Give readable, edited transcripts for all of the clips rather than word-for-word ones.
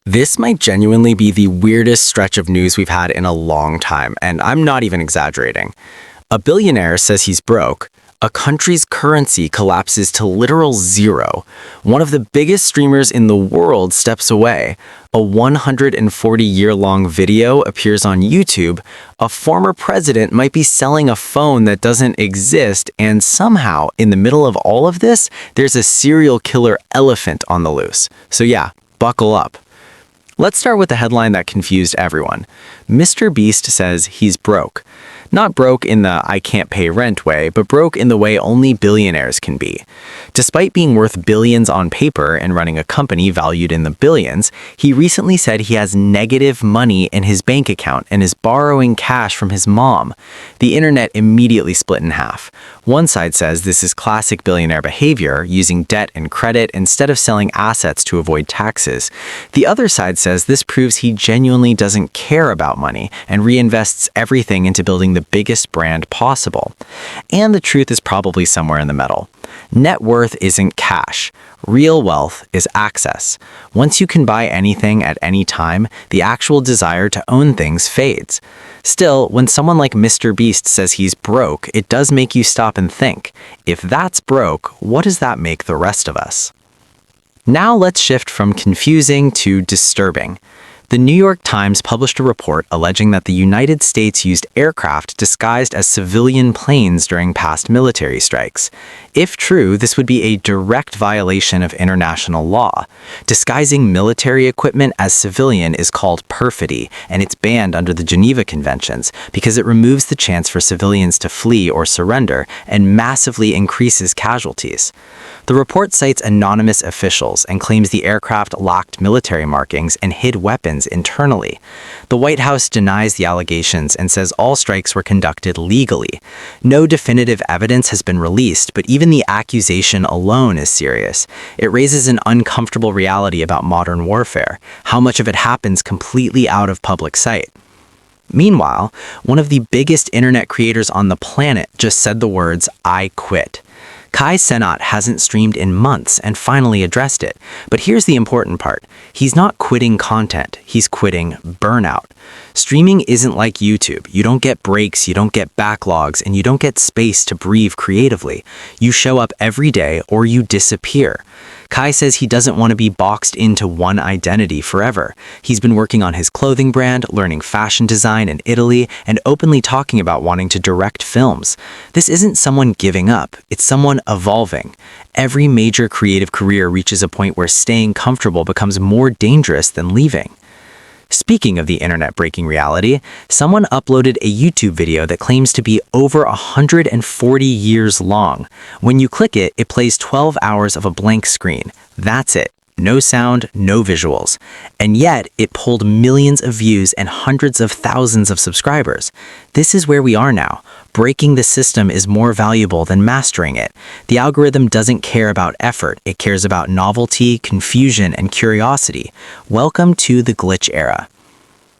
This might genuinely be the weirdest stretch of news we've had in a long time, and I'm not even exaggerating. A billionaire says he's broke. A country's currency collapses to literal zero. One of the biggest streamers in the world steps away. A 140-year-long video appears on YouTube. A former president might be selling a phone that doesn't exist, and somehow, in the middle of all of this, there's a serial killer elephant on the loose. So yeah, buckle up. Let's start with the headline that confused everyone. Mr. Beast says he's broke. Not broke in the I can't pay rent way, but broke in the way only billionaires can be. Despite being worth billions on paper and running a company valued in the billions, he recently said he has negative money in his bank account and is borrowing cash from his mom. The internet immediately split in half. One side says this is classic billionaire behavior, using debt and credit instead of selling assets to avoid taxes. The other side says this proves he genuinely doesn't care about money and reinvests everything into building the biggest brand possible. And the truth is probably somewhere in the middle. Net worth isn't cash. Real wealth is access. Once you can buy anything at any time, the actual desire to own things fades. Still, when someone like Mr. Beast says he's broke, it does make you stop and think, if that's broke, what does that make the rest of us? Now let's shift from confusing to disturbing. The New York Times published a report alleging that the United States used aircraft disguised as civilian planes during past military strikes. If true, this would be a direct violation of international law. Disguising military equipment as civilian is called perfidy, and it's banned under the Geneva Conventions because it removes the chance for civilians to flee or surrender and massively increases casualties. The report cites anonymous officials and claims the aircraft lacked military markings and hid weapons internally. The White House denies the allegations and says all strikes were conducted legally. No definitive evidence has been released, but even the accusation alone is serious. It raises an uncomfortable reality about modern warfare, how much of it happens completely out of public sight. Meanwhile, one of the biggest internet creators on the planet just said the words, "I quit." Kai Cenat hasn't streamed in months and finally addressed it. But here's the important part. He's not quitting content, he's quitting burnout. Streaming isn't like YouTube. You don't get breaks, you don't get backlogs, and you don't get space to breathe creatively. You show up every day or you disappear. Kai says he doesn't want to be boxed into one identity forever. He's been working on his clothing brand, learning fashion design in Italy, and openly talking about wanting to direct films. This isn't someone giving up, it's someone evolving. Every major creative career reaches a point where staying comfortable becomes more dangerous than leaving. Speaking of the internet breaking reality, someone uploaded a YouTube video that claims to be over 140 years long. When you click it, it plays 12 hours of a blank screen. That's it. No sound, no visuals. And yet, it pulled millions of views and hundreds of thousands of subscribers. This is where we are now. Breaking the system is more valuable than mastering it. The algorithm doesn't care about effort. It cares about novelty, confusion, and curiosity. Welcome to the glitch era.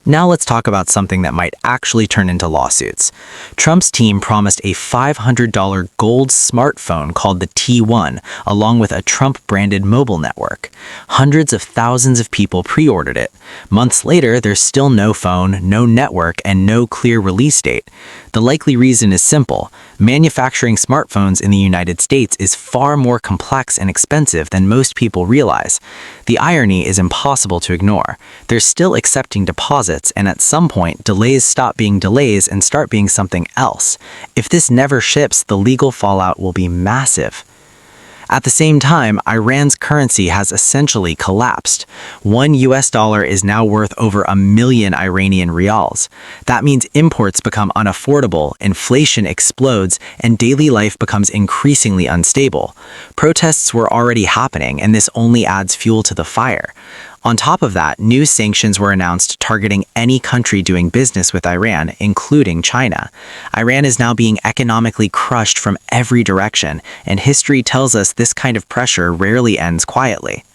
Now let's talk about something that might actually turn into lawsuits. Trump's team promised a $500 gold smartphone called the T1, along with a Trump-branded mobile network. Hundreds of thousands of people pre-ordered it. Months later, there's still no phone, no network, and no clear release date. The likely reason is simple. Manufacturing smartphones in the United States is far more complex and expensive than most people realize. The irony is impossible to ignore. They're still accepting deposits, and at some point, delays stop being delays and start being something else. If this never ships, the legal fallout will be massive. At the same time, Iran's currency has essentially collapsed. One US dollar is now worth over 1 million Iranian rials. That means imports become unaffordable, inflation explodes, and daily life becomes increasingly unstable. Protests were already happening, and this only adds fuel to the fire. On top of that, new sanctions were announced targeting any country doing business with Iran, including China. Iran is now being economically crushed from every direction, and history tells us this kind of pressure rarely ends quietly.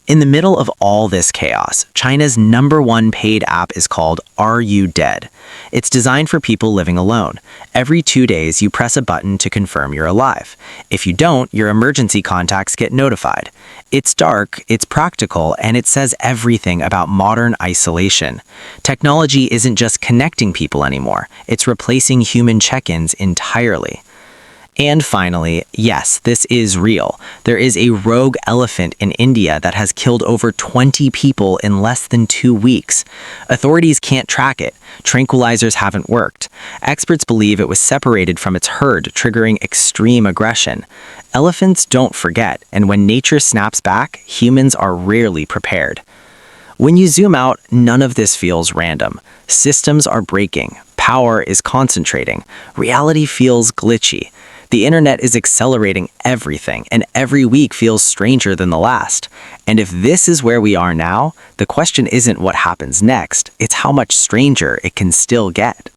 In the middle of all this chaos, China's #1 paid app is called Are You Dead? It's designed for people living alone. Every 2 days, you press a button to confirm you're alive. If you don't, your emergency contacts get notified. It's dark, it's practical, and it says everything about modern isolation. Technology isn't just connecting people anymore, it's replacing human check-ins entirely. And finally, yes, this is real. There is a rogue elephant in India that has killed over 20 people in less than 2 weeks. Authorities can't track it. Tranquilizers haven't worked. Experts believe it was separated from its herd, triggering extreme aggression. Elephants don't forget, and when nature snaps back, humans are rarely prepared. When you zoom out, none of this feels random. Systems are breaking. Power is concentrating. Reality feels glitchy. The internet is accelerating everything, and every week feels stranger than the last. And if this is where we are now, the question isn't what happens next, it's how much stranger it can still get.